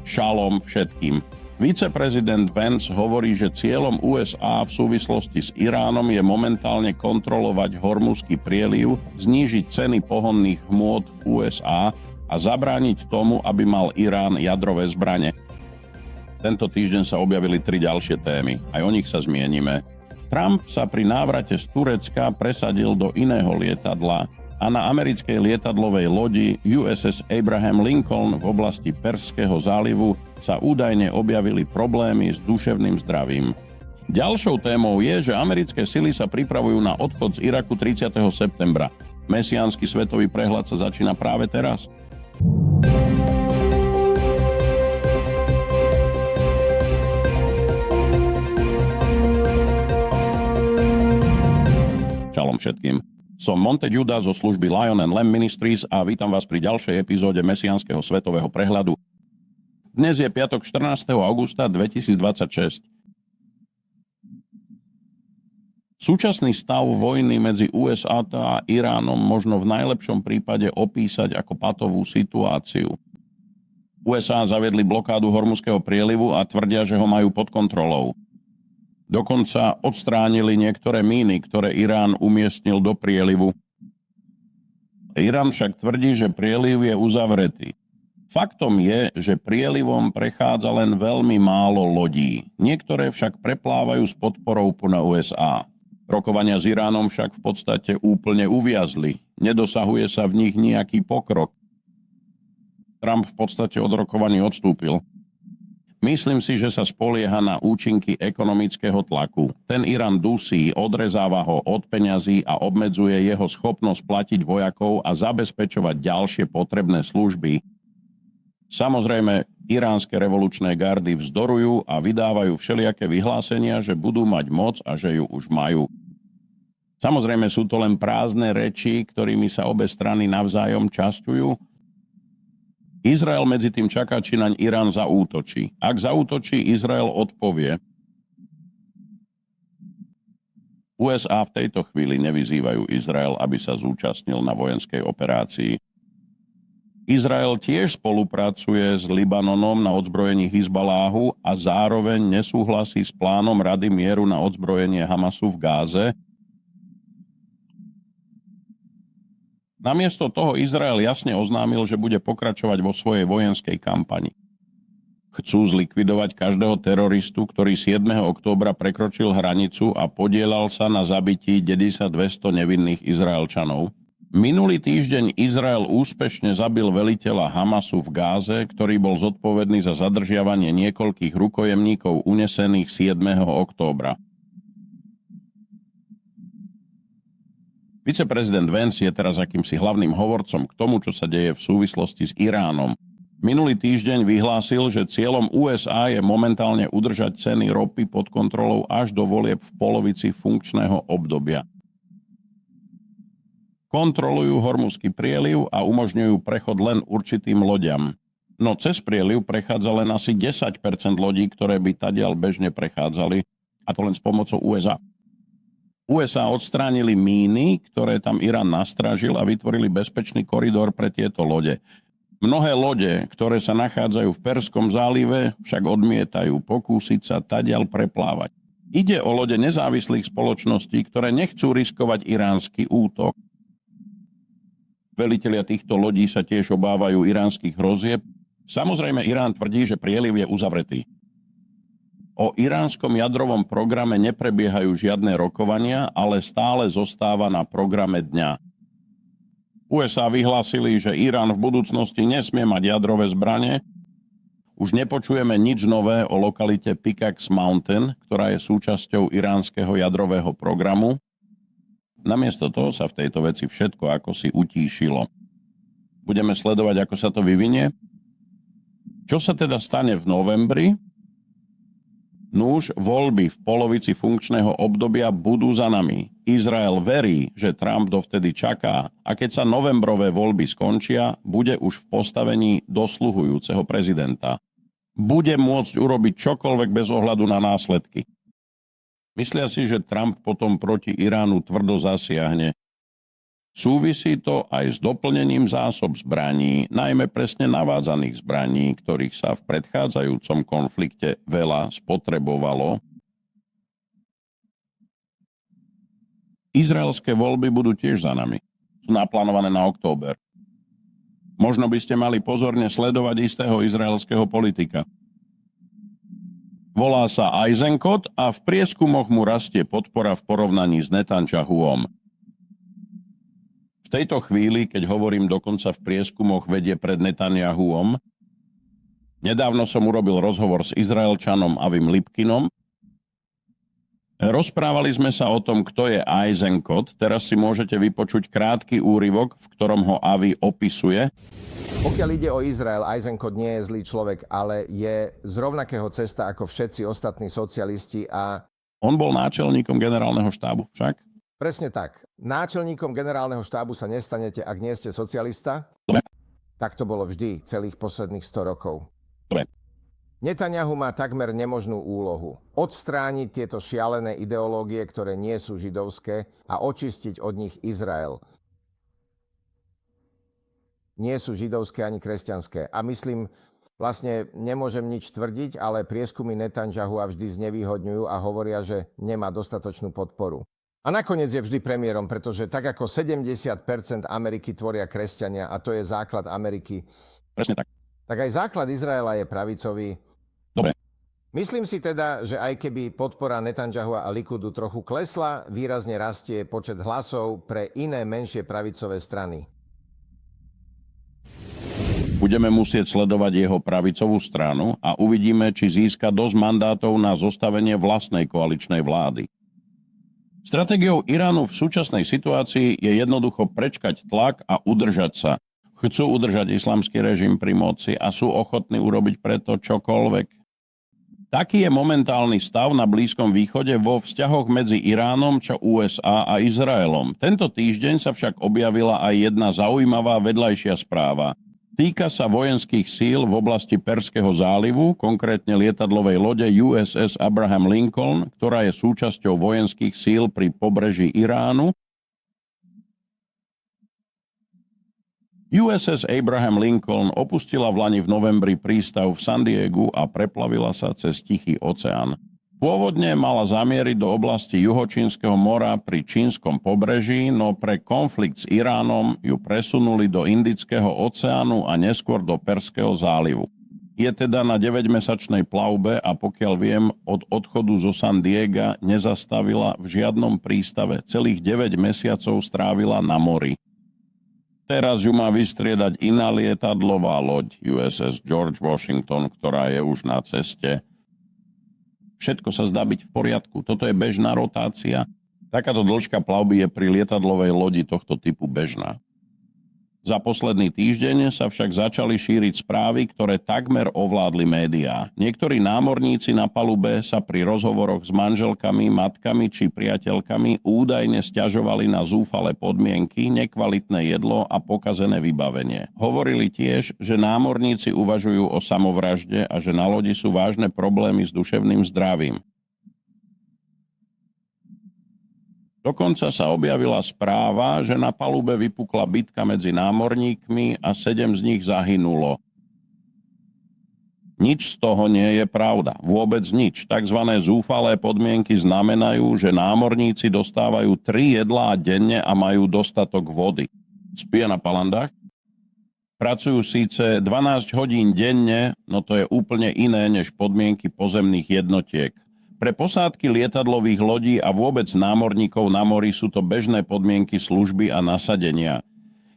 Šalom všetkým. Viceprezident Vance hovorí, že cieľom USA v súvislosti s Iránom je momentálne kontrolovať Hormuzský prieliv, znížiť ceny pohonných hmôt v USA a zabrániť tomu, aby mal Irán jadrové zbrane. Tento týždeň sa objavili 3 ďalšie témy. Aj o nich sa zmienime. Trump sa pri návrate z Turecka presadil do iného lietadla a na americkej lietadlovej lodi USS Abraham Lincoln v oblasti Perzského zálivu sa údajne objavili problémy s duševným zdravím. Ďalšou témou je, že americké sily sa pripravujú na odchod z Iraku 30. septembra. Mesiánsky svetový prehľad sa začína práve teraz. Šalom všetkým. Som Monte Juda zo služby Lion and Lamb Ministries a vítam vás pri ďalšej epizóde Mesiánskeho svetového prehľadu. Dnes je piatok 14. augusta 2026. Súčasný stav vojny medzi USA a Iránom možno v najlepšom prípade opísať ako patovú situáciu. USA zaviedli blokádu Hormuzského prielivu a tvrdia, že ho majú pod kontrolou. Dokonca odstránili niektoré míny, ktoré Irán umiestnil do prielivu. Irán však tvrdí, že prieliv je uzavretý. Faktom je, že prielivom prechádza len veľmi málo lodí. Niektoré však preplávajú s podporou na USA. Rokovania s Iránom však v podstate úplne uviazli. Nedosahuje sa v nich nejaký pokrok. Trump v podstate od rokovaní odstúpil. Myslím si, že sa spolieha na účinky ekonomického tlaku. Ten Irán dusí, odrezáva ho od peňazí a obmedzuje jeho schopnosť platiť vojakov a zabezpečovať ďalšie potrebné služby. Samozrejme, iránske revolučné gardy vzdorujú a vydávajú všelijaké vyhlásenia, že budú mať moc a že ju už majú. Samozrejme sú to len prázdne reči, ktorými sa obe strany navzájom časťujú. Izrael medzi tým čaká, či naň Irán zaútočí. Ak zaútočí, Izrael odpovie. USA v tejto chvíli nevyzývajú Izrael, aby sa zúčastnil na vojenskej operácii. Izrael tiež spolupracuje s Libanonom na odzbrojení Hizbaláhu a zároveň nesúhlasí s plánom Rady mieru na odzbrojenie Hamasu v Gáze. Namiesto toho Izrael jasne oznámil, že bude pokračovať vo svojej vojenskej kampani. Chcú zlikvidovať každého teroristu, ktorý 7. októbra prekročil hranicu a podieľal sa na zabití 200 nevinných Izraelčanov. Minulý týždeň Izrael úspešne zabil veliteľa Hamasu v Gáze, ktorý bol zodpovedný za zadržiavanie niekoľkých rukojemníkov unesených 7. októbra. Viceprezident Vance je teraz akýmsi hlavným hovorcom k tomu, čo sa deje v súvislosti s Iránom. Minulý týždeň vyhlásil, že cieľom USA je momentálne udržať ceny ropy pod kontrolou až do volieb v polovici funkčného obdobia. Kontrolujú Hormuzský prieliv a umožňujú prechod len určitým loďam. No cez prieliv prechádza len asi 10% lodí, ktoré by tadiaľ bežne prechádzali, a to len s pomocou USA. USA odstránili míny, ktoré tam Irán nastražil a vytvorili bezpečný koridor pre tieto lode. Mnohé lode, ktoré sa nachádzajú v Perzskom zálive, však odmietajú pokúsiť sa tadiaľ preplávať. Ide o lode nezávislých spoločností, ktoré nechcú riskovať iránsky útok. Velitelia týchto lodí sa tiež obávajú iránskych hrozieb. Samozrejme, Irán tvrdí, že prieliv je uzavretý. O iránskom jadrovom programe neprebiehajú žiadne rokovania, ale stále zostáva na programe dňa. USA vyhlásili, že Irán v budúcnosti nesmie mať jadrové zbrane. Už nepočujeme nič nové o lokalite Pickaxe Mountain, ktorá je súčasťou iránskeho jadrového programu. Namiesto toho sa v tejto veci všetko ako si utíšilo. Budeme sledovať, ako sa to vyvinie. Čo sa teda stane v novembri? Nuž, voľby v polovici funkčného obdobia budú za nami. Izrael verí, že Trump dovtedy čaká a keď sa novembrové voľby skončia, bude už v postavení dosluhujúceho prezidenta. Bude môcť urobiť čokoľvek bez ohľadu na následky. Myslia si, že Trump potom proti Iránu tvrdo zasiahne. Súvisí to aj s doplnením zásob zbraní, najmä presne navádzaných zbraní, ktorých sa v predchádzajúcom konflikte veľa spotrebovalo. Izraelské voľby budú tiež za nami. Sú naplánované na október. Možno by ste mali pozorne sledovať istého izraelského politika. Volá sa Eisenkot a v prieskumoch mu rastie podpora v porovnaní s Netanjahuom. V tejto chvíli, keď hovorím dokonca v prieskumoch, vedie pred Netanjahuom. Nedávno som urobil rozhovor s Izraelčanom Avim Lipkinom. Rozprávali sme sa o tom, kto je Eisenkot. Teraz si môžete vypočuť krátky úryvok, v ktorom ho Avi opisuje. Pokiaľ ide o Izrael, Eisenkot nie je zlý človek, ale je z rovnakého cesta ako všetci ostatní socialisti a... On bol náčelníkom generálneho štábu však. Presne tak. Náčelníkom generálneho štábu sa nestanete, ak nie ste socialista. Dobre. Tak to bolo vždy celých posledných 100 rokov. Dobre. Netanjahu má takmer nemožnú úlohu. Odstrániť tieto šialené ideológie, ktoré nie sú židovské a očistiť od nich Izrael. Nie sú židovské ani kresťanské. A myslím, vlastne nemôžem nič tvrdiť, ale prieskumy Netanjahua vždy znevýhodňujú a hovoria, že nemá dostatočnú podporu. A nakoniec je vždy premiérom, pretože tak ako 70% Ameriky tvoria kresťania, a to je základ Ameriky, Presne tak. tak aj základ Izraela je pravicový. Dobre. Myslím si teda, že aj keby podpora Netanjahua a Likudu trochu klesla, výrazne rastie počet hlasov pre iné menšie pravicové strany. Budeme musieť sledovať jeho pravicovú stranu a uvidíme, či získa dosť mandátov na zostavenie vlastnej koaličnej vlády. Stratégiou Iránu v súčasnej situácii je jednoducho prečkať tlak a udržať sa. Chcú udržať islamský režim pri moci a sú ochotní urobiť preto čokoľvek. Taký je momentálny stav na Blízkom východe vo vzťahoch medzi Iránom, čo USA a Izraelom. Tento týždeň sa však objavila aj jedna zaujímavá vedľajšia správa. Týka sa vojenských síl v oblasti Perského zálivu, konkrétne lietadlovej lode USS Abraham Lincoln, ktorá je súčasťou vojenských síl pri pobreží Iránu. USS Abraham Lincoln opustila vlani v novembri prístav v San Diegu a preplavila sa cez Tichý oceán. Pôvodne mala zamieriť do oblasti Juhočínskeho mora pri čínskom pobreží, no pre konflikt s Iránom ju presunuli do Indického oceánu a neskôr do Perského zálivu. Je teda na 9-mesačnej plavbe a pokiaľ viem, od odchodu zo San Diega nezastavila v žiadnom prístave. Celých 9 mesiacov strávila na mori. Teraz ju má vystriedať iná lietadlová loď USS George Washington, ktorá je už na ceste. Všetko sa zdá byť v poriadku. Toto je bežná rotácia. Takáto dĺžka plavby je pri lietadlovej lodi tohto typu bežná. Za posledný týždeň sa však začali šíriť správy, ktoré takmer ovládli médiá. Niektorí námorníci na palube sa pri rozhovoroch s manželkami, matkami či priateľkami údajne sťažovali na zúfalé podmienky, nekvalitné jedlo a pokazené vybavenie. Hovorili tiež, že námorníci uvažujú o samovražde a že na lodi sú vážne problémy s duševným zdravím. Dokonca sa objavila správa, že na palube vypukla bitka medzi námorníkmi a 7 z nich zahynulo. Nič z toho nie je pravda. Vôbec nič. Takzvané zúfalé podmienky znamenajú, že námorníci dostávajú 3 jedlá denne a majú dostatok vody. Spia na palandách? Pracujú síce 12 hodín denne, no to je úplne iné než podmienky pozemných jednotiek. Pre posádky lietadlových lodí a vôbec námorníkov na mori sú to bežné podmienky služby a nasadenia.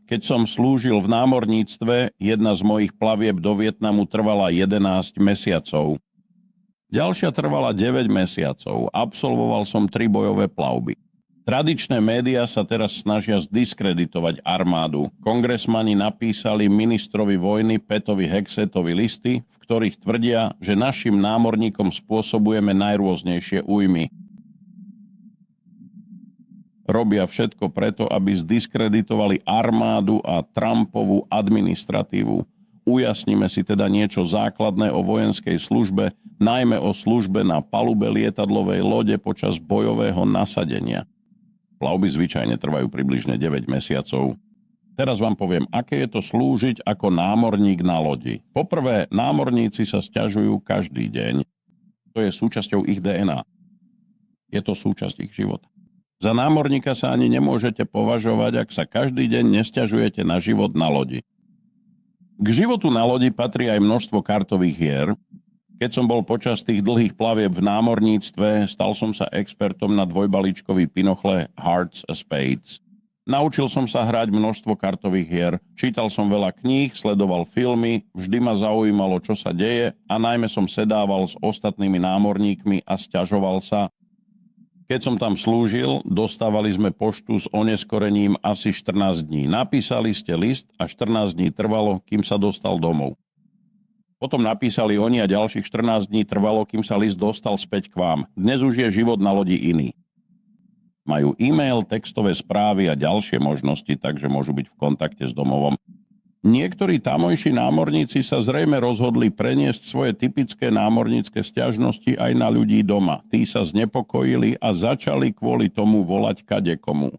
Keď som slúžil v námorníctve, jedna z mojich plavieb do Vietnamu trvala 11 mesiacov. Ďalšia trvala 9 mesiacov. Absolvoval som 3 bojové plavby. Tradičné médiá sa teraz snažia zdiskreditovať armádu. Kongresmani napísali ministrovi vojny Petovi Hexetovi listy, v ktorých tvrdia, že našim námorníkom spôsobujeme najrôznejšie újmy. Robia všetko preto, aby zdiskreditovali armádu a Trumpovú administratívu. Ujasnime si teda niečo základné o vojenskej službe, najmä o službe na palube lietadlovej lode počas bojového nasadenia. Plavby zvyčajne trvajú približne 9 mesiacov. Teraz vám poviem, aké je to slúžiť ako námorník na lodi. Poprvé, námorníci sa sťažujú každý deň. To je súčasťou ich DNA. Je to súčasť ich života. Za námorníka sa ani nemôžete považovať, ak sa každý deň nesťažujete na život na lodi. K životu na lodi patrí aj množstvo kartových hier. Keď som bol počas tých dlhých plavieb v námorníctve, stal som sa expertom na dvojbalíčkový pinochle Hearts a Spades. Naučil som sa hrať množstvo kartových hier, čítal som veľa kníh, sledoval filmy, vždy ma zaujímalo, čo sa deje a najmä som sedával s ostatnými námorníkmi a sťažoval sa. Keď som tam slúžil, dostávali sme poštu s oneskorením asi 14 dní. Napísali ste list a 14 dní trvalo, kým sa dostal domov. Potom napísali oni a ďalších 14 dní trvalo, kým sa list dostal späť k vám. Dnes už je život na lodi iný. Majú e-mail, textové správy a ďalšie možnosti, takže môžu byť v kontakte s domovom. Niektorí tamojší námorníci sa zrejme rozhodli preniesť svoje typické námornícke sťažnosti aj na ľudí doma. Tí sa znepokojili a začali kvôli tomu volať kadekomu.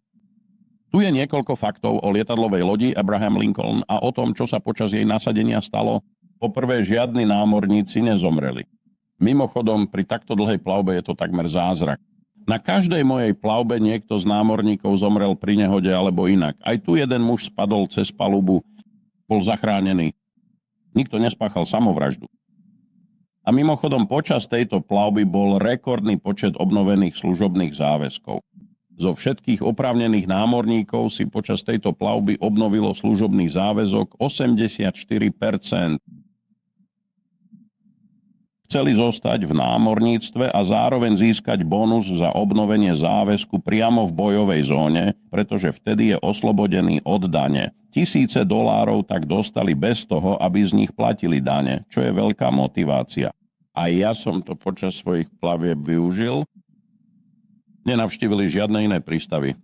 Tu je niekoľko faktov o lietadlovej lodi Abraham Lincoln a o tom, čo sa počas jej nasadenia stalo. Poprvé, žiadni námorníci nezomreli. Mimochodom, pri takto dlhej plavbe je to takmer zázrak. Na každej mojej plavbe niekto z námorníkov zomrel pri nehode alebo inak. Aj tu jeden muž spadol cez palubu, bol zachránený. Nikto nespáchal samovraždu. A mimochodom, počas tejto plavby bol rekordný počet obnovených služobných záväzkov. Zo všetkých oprávnených námorníkov si počas tejto plavby obnovilo služobný záväzok 84%. Chceli zostať v námorníctve a zároveň získať bonus za obnovenie záväzku priamo v bojovej zóne, pretože vtedy je oslobodený od dane. $1000 tak dostali bez toho, aby z nich platili dane, čo je veľká motivácia. A ja som to počas svojich plavieb využil. Nenavštívili žiadne iné prístavy.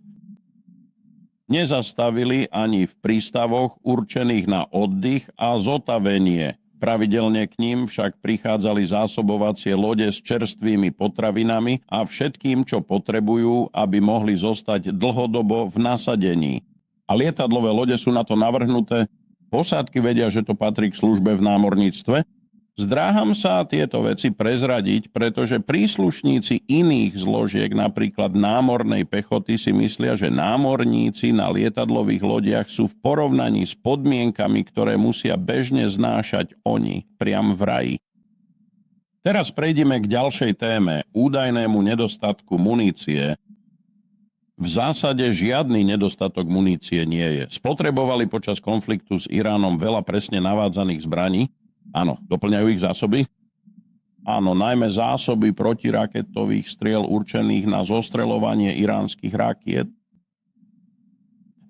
Nezastavili ani v prístavoch určených na oddych a zotavenie. Pravidelne k ním však prichádzali zásobovacie lode s čerstvými potravinami a všetkým, čo potrebujú, aby mohli zostať dlhodobo v nasadení. A lietadlové lode sú na to navrhnuté. Posádky vedia, že to patrí k službe v námorníctve. Zdráham sa tieto veci prezradiť, pretože príslušníci iných zložiek, napríklad námornej pechoty, si myslia, že námorníci na lietadlových lodiach sú v porovnaní s podmienkami, ktoré musia bežne znášať oni, priam v raji. Teraz prejdeme k ďalšej téme, údajnému nedostatku munície. V zásade žiadny nedostatok munície nie je. Spotrebovali počas konfliktu s Iránom veľa presne navádzaných zbraní. Áno, doplňajú ich zásoby? Áno, najmä zásoby protiraketových striel určených na zostreľovanie iránskych rakiet.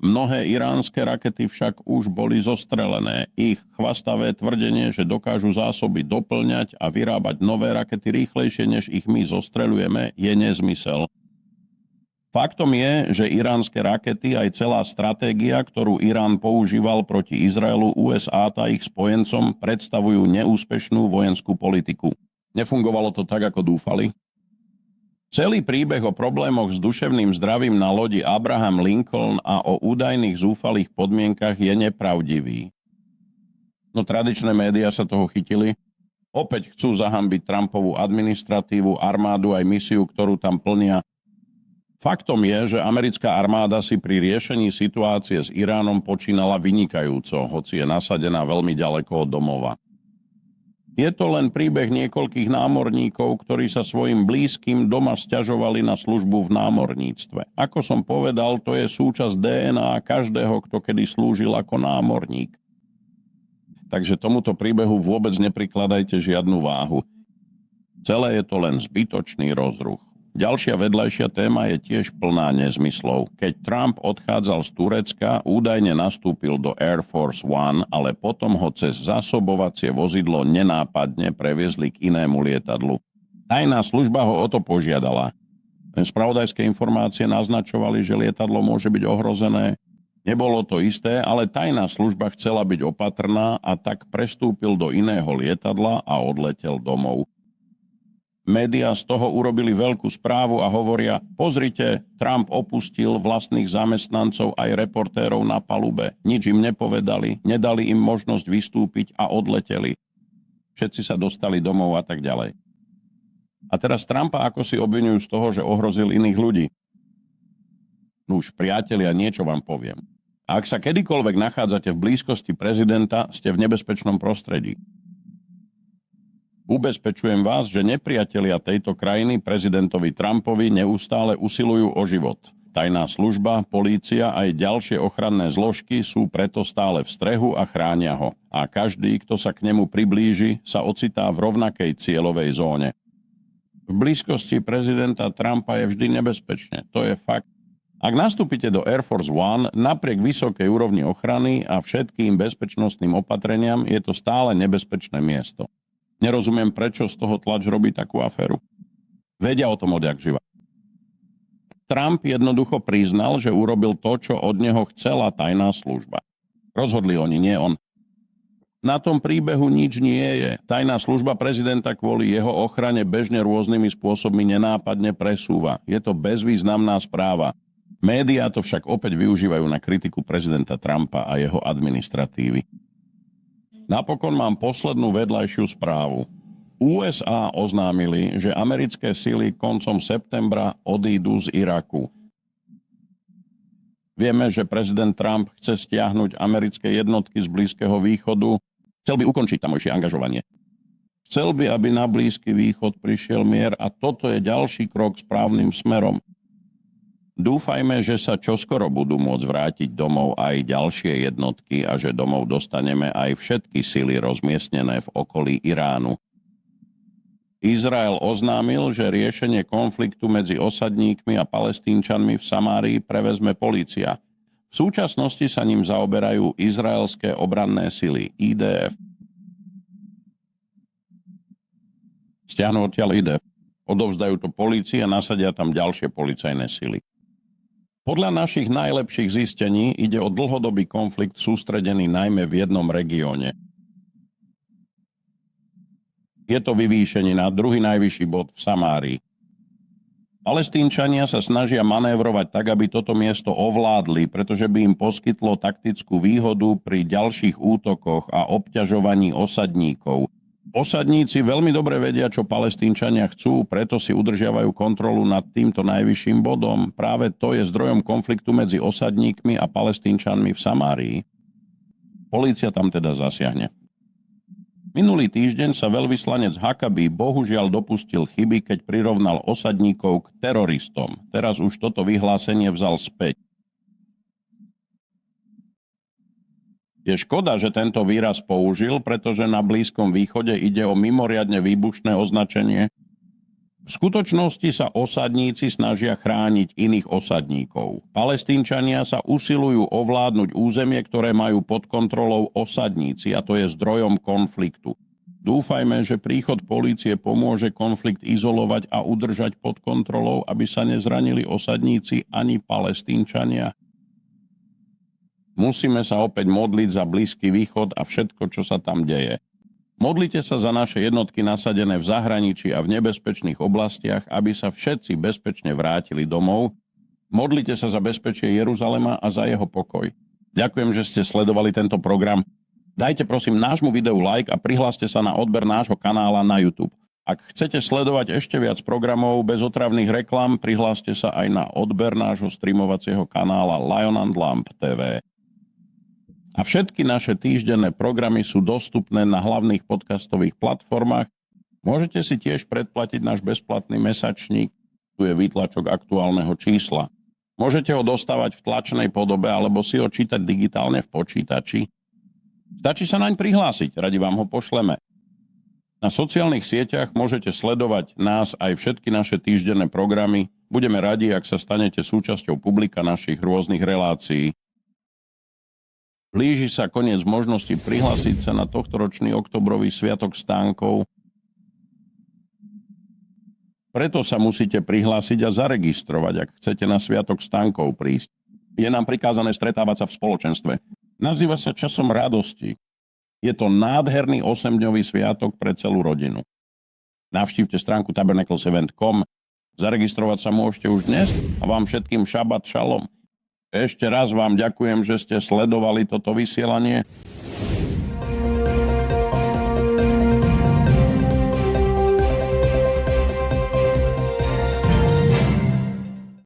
Mnohé iránske rakety však už boli zostrelené. Ich chvastavé tvrdenie, že dokážu zásoby doplňať a vyrábať nové rakety rýchlejšie, než ich my zostreľujeme, je nezmysel. Faktom je, že iránske rakety aj celá stratégia, ktorú Irán používal proti Izraelu, USA a ich spojencom, predstavujú neúspešnú vojenskú politiku. Nefungovalo to tak, ako dúfali? Celý príbeh o problémoch s duševným zdravím na lodi Abraham Lincoln a o údajných zúfalých podmienkach je nepravdivý. No tradičné médiá sa toho chytili. Opäť chcú zahanbiť Trumpovú administratívu, armádu aj misiu, ktorú tam plnia. Faktom je, že americká armáda si pri riešení situácie s Iránom počínala vynikajúco, hoci je nasadená veľmi ďaleko od domova. Je to len príbeh niekoľkých námorníkov, ktorí sa svojim blízkym doma sťažovali na službu v námorníctve. Ako som povedal, to je súčasť DNA každého, kto kedy slúžil ako námorník. Takže tomuto príbehu vôbec neprikladajte žiadnu váhu. Celé je to len zbytočný rozruch. Ďalšia vedľajšia téma je tiež plná nezmyslov. Keď Trump odchádzal z Turecka, údajne nastúpil do Air Force One, ale potom ho cez zásobovacie vozidlo nenápadne previezli k inému lietadlu. Tajná služba ho o to požiadala. Spravodajské informácie naznačovali, že lietadlo môže byť ohrozené. Nebolo to isté, ale tajná služba chcela byť opatrná a tak prestúpil do iného lietadla a odletel domov. Média z toho urobili veľkú správu a hovoria, pozrite, Trump opustil vlastných zamestnancov aj reportérov na palube. Nič im nepovedali, nedali im možnosť vystúpiť a odleteli. Všetci sa dostali domov a tak ďalej. A teraz Trumpa ako si obvinujú z toho, že ohrozil iných ľudí. Nuž, priatelia, niečo vám poviem. Ak sa kedykoľvek nachádzate v blízkosti prezidenta, ste v nebezpečnom prostredí. Ubezpečujem vás, že nepriatelia tejto krajiny prezidentovi Trumpovi neustále usilujú o život. Tajná služba, polícia a aj ďalšie ochranné zložky sú preto stále v strehu a chránia ho. A každý, kto sa k nemu priblíži, sa ocitá v rovnakej cieľovej zóne. V blízkosti prezidenta Trumpa je vždy nebezpečne. To je fakt. Ak nastúpite do Air Force One, napriek vysokej úrovni ochrany a všetkým bezpečnostným opatreniam, je to stále nebezpečné miesto. Nerozumiem, prečo z toho tlač robí takú aféru. Vedia o tom odjak živa. Trump jednoducho priznal, že urobil to, čo od neho chcela tajná služba. Rozhodli oni, nie on. Na tom príbehu nič nie je. Tajná služba prezidenta kvôli jeho ochrane bežne rôznymi spôsobmi nenápadne presúva. Je to bezvýznamná správa. Médiá to však opäť využívajú na kritiku prezidenta Trumpa a jeho administratívy. Napokon mám poslednú vedľajšiu správu. USA oznámili, že americké sily koncom septembra odídu z Iraku. Vieme, že prezident Trump chce stiahnuť americké jednotky z Blízkeho východu, chcel by ukončiť tamojšie angažovanie. Chcel by, aby na Blízky východ prišiel mier a toto je ďalší krok správnym smerom. Dúfajme, že sa čoskoro budú môcť vrátiť domov aj ďalšie jednotky a že domov dostaneme aj všetky sily rozmiestnené v okolí Iránu. Izrael oznámil, že riešenie konfliktu medzi osadníkmi a Palestínčanmi v Samárii prevezme polícia. V súčasnosti sa ním zaoberajú izraelské obranné sily IDF. Stiahnu odtiaľ IDF. Odovzdajú to polícii a nasadia tam ďalšie policajné sily. Podľa našich najlepších zistení ide o dlhodobý konflikt sústredený najmä v jednom regióne. Je to vyvýšenie na druhý najvyšší bod v Samárii. Palestínčania sa snažia manévrovať tak, aby toto miesto ovládli, pretože by im poskytlo taktickú výhodu pri ďalších útokoch a obťažovaní osadníkov. Osadníci veľmi dobre vedia, čo Palestínčania chcú, preto si udržiavajú kontrolu nad týmto najvyšším bodom. Práve to je zdrojom konfliktu medzi osadníkmi a Palestínčanmi v Samárii. Polícia tam teda zasiahne. Minulý týždeň sa veľvyslanec Huckabee bohužiaľ dopustil chyby, keď prirovnal osadníkov k teroristom. Teraz už toto vyhlásenie vzal späť. Je škoda, že tento výraz použil, pretože na Blízkom východe ide o mimoriadne výbušné označenie. V skutočnosti sa osadníci snažia chrániť iných osadníkov. Palestínčania sa usilujú ovládnuť územie, ktoré majú pod kontrolou osadníci, a to je zdrojom konfliktu. Dúfajme, že príchod polície pomôže konflikt izolovať a udržať pod kontrolou, aby sa nezranili osadníci ani Palestínčania. Musíme sa opäť modliť za Blízky východ a všetko, čo sa tam deje. Modlite sa za naše jednotky nasadené v zahraničí a v nebezpečných oblastiach, aby sa všetci bezpečne vrátili domov. Modlite sa za bezpečie Jeruzalema a za jeho pokoj. Ďakujem, že ste sledovali tento program. Dajte prosím nášmu videu like a prihláste sa na odber nášho kanála na YouTube. Ak chcete sledovať ešte viac programov bez otravných reklam, prihláste sa aj na odber nášho streamovacieho kanála Lion and Lamp TV. A všetky naše týždenné programy sú dostupné na hlavných podcastových platformách. Môžete si tiež predplatiť náš bezplatný mesačník. Tu je výtlačok aktuálneho čísla. Môžete ho dostávať v tlačnej podobe alebo si ho čítať digitálne v počítači. Stačí sa naň prihlásiť, radi vám ho pošleme. Na sociálnych sieťach môžete sledovať nás aj všetky naše týždenné programy. Budeme radi, ak sa stanete súčasťou publika našich rôznych relácií. Blíži sa koniec možnosti prihlásiť sa na tohtoročný oktobrový sviatok stánkov. Preto sa musíte prihlásiť a zaregistrovať, ak chcete na sviatok stánkov prísť. Je nám prikázané stretávať sa v spoločenstve. Nazýva sa časom radosti. Je to nádherný 8-dňový sviatok pre celú rodinu. Navštívte stránku tabernaclesevent.com. Zaregistrovať sa môžete už dnes a vám všetkým šabat šalom. Ešte raz vám ďakujem, že ste sledovali toto vysielanie